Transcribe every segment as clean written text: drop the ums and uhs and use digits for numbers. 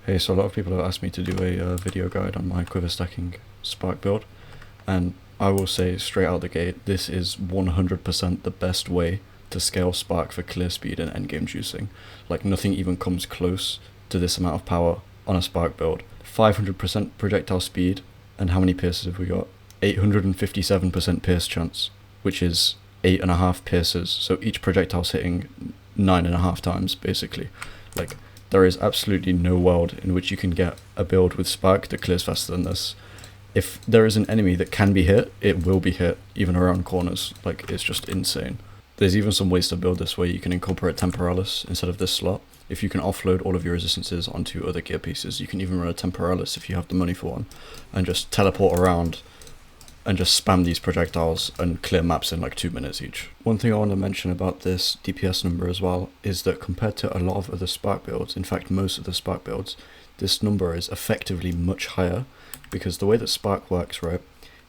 Hey, so a lot of people have asked me to do a video guide on my Quiver-Stacking Spark build, and I will say straight out the gate, this is 100% the best way to scale Spark for clear speed and endgame juicing. Like, nothing even comes close to this amount of power on a Spark build. 500% projectile speed, and how many pierces have we got? 857% pierce chance, which is 8.5 pierces, so each projectile's hitting 9.5 times, basically. Like, there is absolutely no world in which you can get a build with Spark that clears faster than this. If there is an enemy that can be hit, it will be hit, even around corners. Like, it's just insane. There's even some ways to build this where you can incorporate Temporalis instead of this slot. If you can offload all of your resistances onto other gear pieces, you can even run a Temporalis if you have the money for one, and just teleport around and just spam these projectiles and clear maps in like 2 minutes each. One thing I want to mention about this DPS number as well is that compared to a lot of other Spark builds, in fact most of the Spark builds, this number is effectively much higher, because the way that Spark works, right,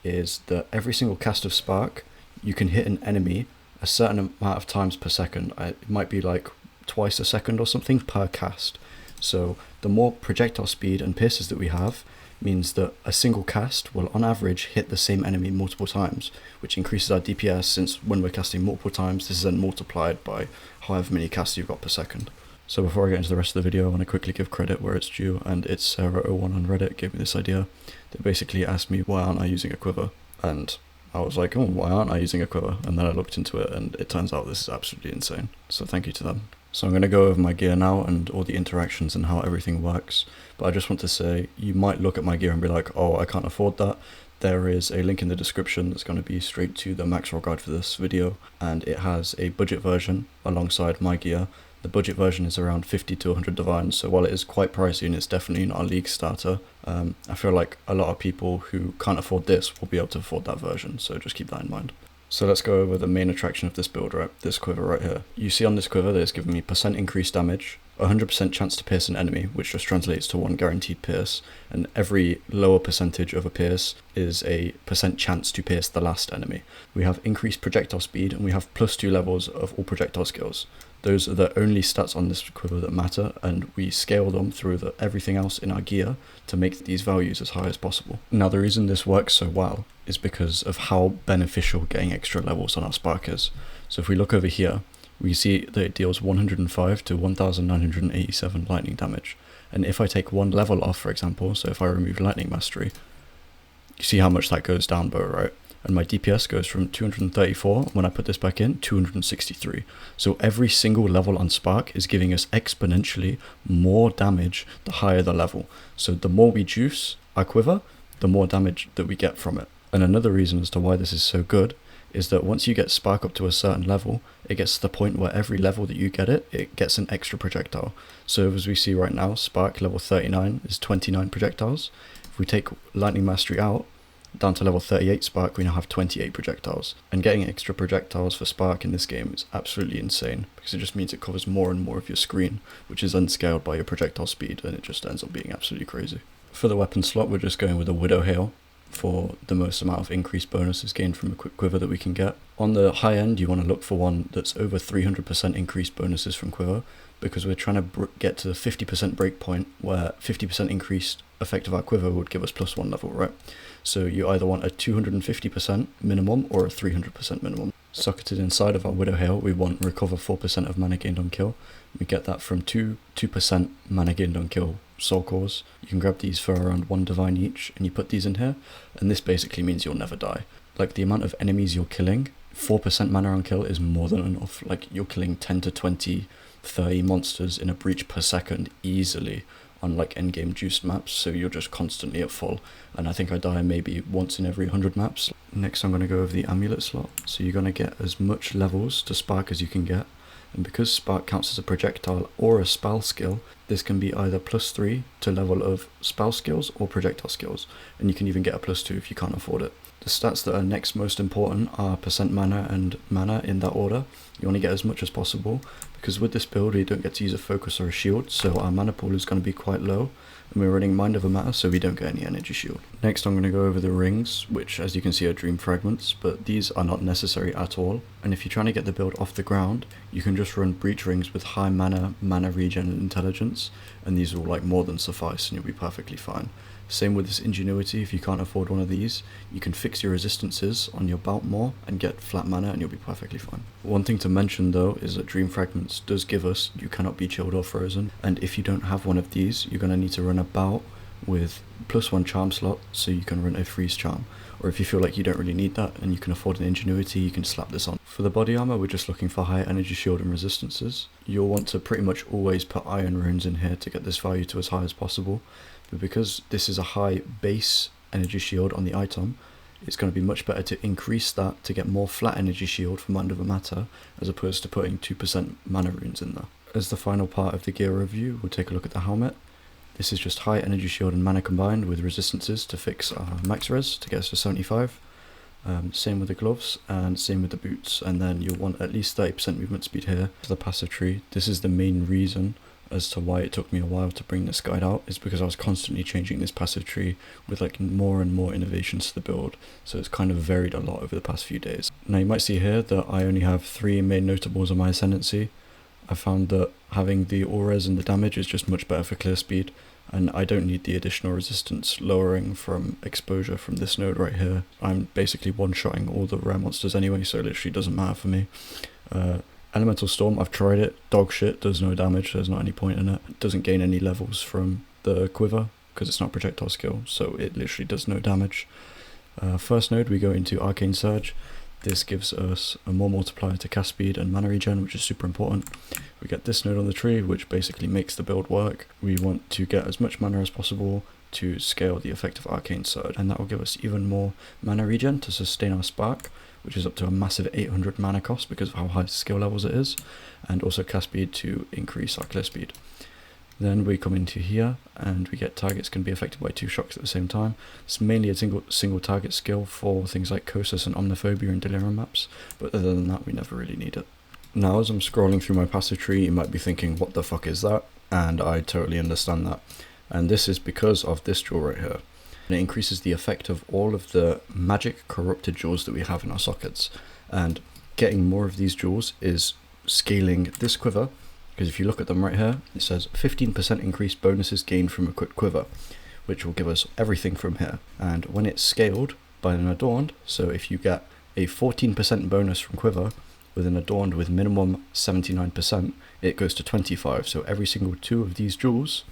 is that every single cast of Spark, you can hit an enemy a certain amount of times per second. It might be like twice a second or something per cast. So the more projectile speed and pierces that we have means that a single cast will on average hit the same enemy multiple times, which increases our DPS, since when we're casting multiple times, this is then multiplied by however many casts you've got per second. So before I get into the rest of the video, I want to quickly give credit where it's due, and it's Sarah01 on Reddit gave me this idea. They basically asked me why aren't I using a quiver, and I was like, oh, why aren't I using a quiver? And then I looked into it, and it turns out this is absolutely insane. So thank you to them. So I'm going to go over my gear now and all the interactions and how everything works. But I just want to say, you might look at my gear and be like, oh, I can't afford that. There is a link in the description that's going to be straight to the max roll guide for this video, and it has a budget version alongside my gear. The budget version is around 50 to 100 divines, so while it is quite pricey and it's definitely not a league starter, I feel like a lot of people who can't afford this will be able to afford that version, so just keep that in mind. So let's go over the main attraction of this build, right? This quiver right here. You see on this quiver that it's giving me % increased damage, 100% chance to pierce an enemy, which just translates to 1 guaranteed pierce, and every lower percentage of a pierce is a % chance to pierce the last enemy. We have increased projectile speed, and we have +2 levels of all projectile skills. Those are the only stats on this quiver that matter, and we scale them through everything else in our gear to make these values as high as possible. Now, the reason this works so well is because of how beneficial getting extra levels on our Spark is. So if we look over here, we see that it deals 105 to 1987 lightning damage. And if I take 1 level off, for example, so if I remove lightning mastery, you see how much that goes down by, right? And my DPS goes from 234, when I put this back in, 263. So every single level on Spark is giving us exponentially more damage the higher the level. So the more we juice our quiver, the more damage that we get from it. And another reason as to why this is so good is that once you get Spark up to a certain level, it gets to the point where every level that you get it, it gets an extra projectile. So as we see right now, Spark level 39 is 29 projectiles. If we take lightning mastery out, down to level 38 Spark, we now have 28 projectiles. And getting extra projectiles for Spark in this game is absolutely insane, because it just means it covers more and more of your screen, which is unscaled by your projectile speed, and it just ends up being absolutely crazy. For the weapon slot, we're just going with a Widow Hail for the most amount of increased bonuses gained from a quick quiver that we can get. On the high end, you want to look for one that's over 300% increased bonuses from quiver, because we're trying to get to the 50% breakpoint, where 50% increased effect of our quiver would give us +1 level, right? So you either want a 250% minimum or a 300% minimum. Socketed inside of our Widow Hail, we want recover 4% of mana gained on kill. We get that from 2% mana gained on kill soul cores. You can grab these for around 1 divine each, and you put these in here, and this basically means you'll never die. Like, the amount of enemies you're killing, 4% mana on kill is more than enough. Like, you're killing 10 to 20, 30 monsters in a breach per second easily on like endgame juiced maps, so you're just constantly at full, and I think I die maybe once in every 100 maps. Next I'm going to go over the Amulet slot. So you're going to get as much levels to Spark as you can get, and because Spark counts as a projectile or a spell skill, this can be either +3 to level of spell skills or projectile skills, and you can even get a +2 if you can't afford it. The stats that are next most important are % mana and mana in that order. You want to get as much as possible, because with this build we don't get to use a focus or a shield, so our mana pool is going to be quite low, and we're running Mind Over Matter, so we don't get any energy shield. Next I'm going to go over the rings, which as you can see are dream fragments, but these are not necessary at all, and if you're trying to get the build off the ground, you can just run breach rings with high mana regen and intelligence, and these will like more than suffice and you'll be perfectly fine. Same with this ingenuity, if you can't afford one of these, you can fix your resistances on your belt more and get flat mana and you'll be perfectly fine. One thing to mention though is that Dream Fragments does give us you cannot be chilled or frozen, and if you don't have one of these, you're going to need to run a bout with +1 charm slot so you can run a freeze charm. Or if you feel like you don't really need that and you can afford an ingenuity, you can slap this on. For the body armor, we're just looking for high energy shield and resistances. You'll want to pretty much always put iron runes in here to get this value to as high as possible. But because this is a high base energy shield on the item, it's going to be much better to increase that to get more flat energy shield for Mind Over Matter, as opposed to putting 2% mana runes in there. As the final part of the gear review, we'll take a look at the helmet. This is just high energy shield and mana combined with resistances to fix our max res to get us to 75. Same with the gloves and same with the boots, and then you'll want at least 30% movement speed here. For the passive tree, this is the main reason as to why it took me a while to bring this guide out, is because I was constantly changing this passive tree with like more and more innovations to the build, so it's kind of varied a lot over the past few days. Now you might see here that I only have 3 main notables on my Ascendancy. I found that having the auras and the damage is just much better for clear speed, and I don't need the additional resistance lowering from exposure from this node right here. I'm basically one-shotting all the rare monsters anyway, so it literally doesn't matter for me. Elemental Storm, I've tried it, dog shit, does no damage, there's not any point in it. It doesn't gain any levels from the Quiver, because it's not projectile skill, so it literally does no damage. First node we go into Arcane Surge. This gives us a more multiplier to cast speed and mana regen, which is super important. We get this node on the tree, which basically makes the build work. We want to get as much mana as possible to scale the effect of Arcane Surge, and that will give us even more mana regen to sustain our Spark, which is up to a massive 800 mana cost because of how high skill levels it is, and also cast speed to increase our clear speed. Then we come into here and we get targets can be affected by 2 shocks at the same time. It's mainly a single target skill for things like Kosis and Omniphobia and Delirium maps, but other than that we never really need it. Now as I'm scrolling through my passive tree, you might be thinking what the fuck is that, and I totally understand that. And this is because of this jewel right here. It increases the effect of all of the magic corrupted jewels that we have in our sockets, and getting more of these jewels is scaling this quiver, because if you look at them right here, it says 15% increased bonuses gained from equipped quiver, which will give us everything from here. And when it's scaled by an adorned, so if you get a 14% bonus from quiver with an adorned with minimum 79%, it goes to 25, so every single 2 of these jewels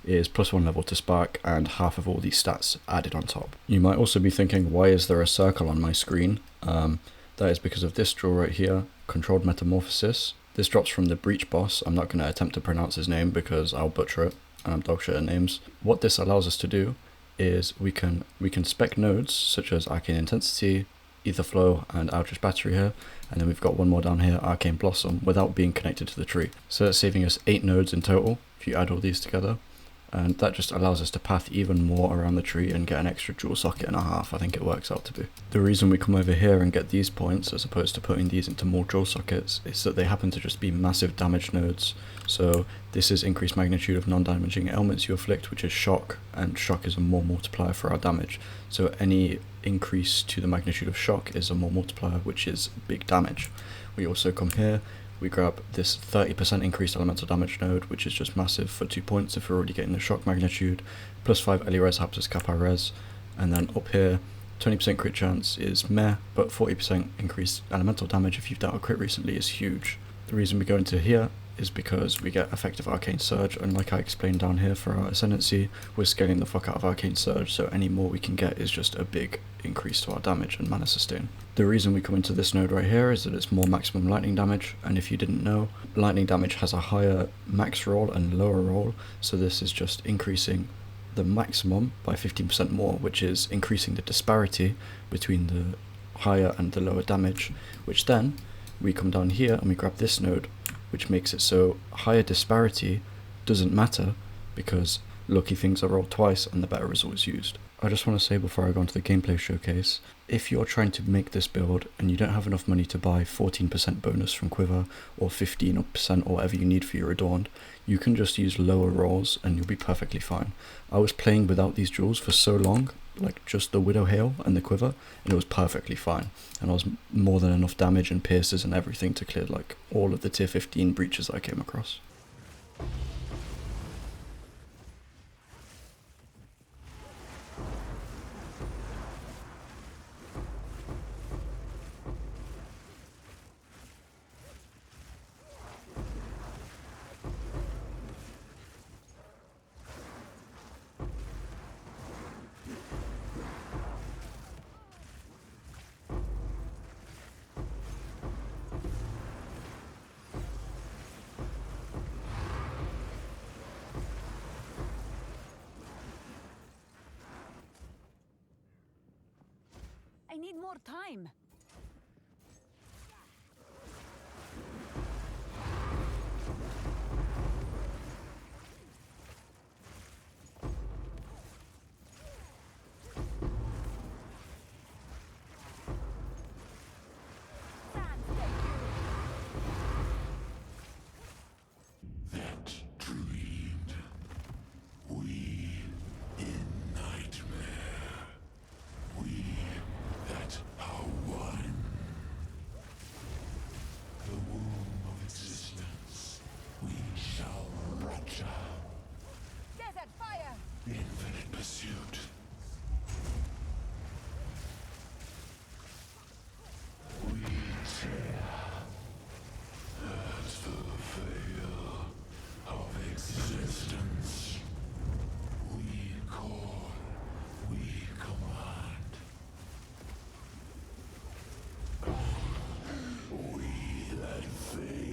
is +1 level to Spark and half of all these stats added on top. You might also be thinking, why is there a circle on my screen? That is because of this jewel right here, Controlled Metamorphosis. This drops from the Breach boss. I'm not going to attempt to pronounce his name because I'll butcher it, and I'm dog shit at names. What this allows us to do is we can spec nodes such as Arcane Intensity, Ether Flow, and Outrage Battery here, and then we've got one more down here, Arcane Blossom, without being connected to the tree. So that's saving us 8 nodes in total if you add all these together. And that just allows us to path even more around the tree and get an extra jewel socket and a half, I think it works out to be. The reason we come over here and get these points as opposed to putting these into more jewel sockets is that they happen to just be massive damage nodes. So this is increased magnitude of non-damaging ailments you afflict, which is shock, and shock is a more multiplier for our damage. So any increase to the magnitude of shock is a more multiplier, which is big damage. We also come here, we grab this 30% increased elemental damage node, which is just massive for 2 points if we're already getting the shock magnitude, +5 Eli res helps us cap our res, and then up here 20% crit chance is meh, but 40% increased elemental damage if you've dealt a crit recently is huge. The reason we go into here is because we get effective Arcane Surge, and like I explained down here for our Ascendancy, we're scaling the fuck out of Arcane Surge, so any more we can get is just a big increase to our damage and mana sustain. The reason we come into this node right here is that it's more maximum lightning damage, and if you didn't know, lightning damage has a higher max roll and lower roll, so this is just increasing the maximum by 15% more, which is increasing the disparity between the higher and the lower damage, which then we come down here and we grab this node, which makes it so higher disparity doesn't matter because lucky things are rolled twice and the better result is used. I just want to say before I go into the gameplay showcase, if you're trying to make this build and you don't have enough money to buy 14% bonus from Quiver or 15% or whatever you need for your Adorned, you can just use lower rolls and you'll be perfectly fine. I was playing without these jewels for so long, like just the Widow Hail and the Quiver, and it was perfectly fine. And I was more than enough damage and pierces and everything to clear like all of the tier 15 breaches I came across. I need more time. Infinite pursuit. We tear. As for the veil of existence, we call, we command. We that fail.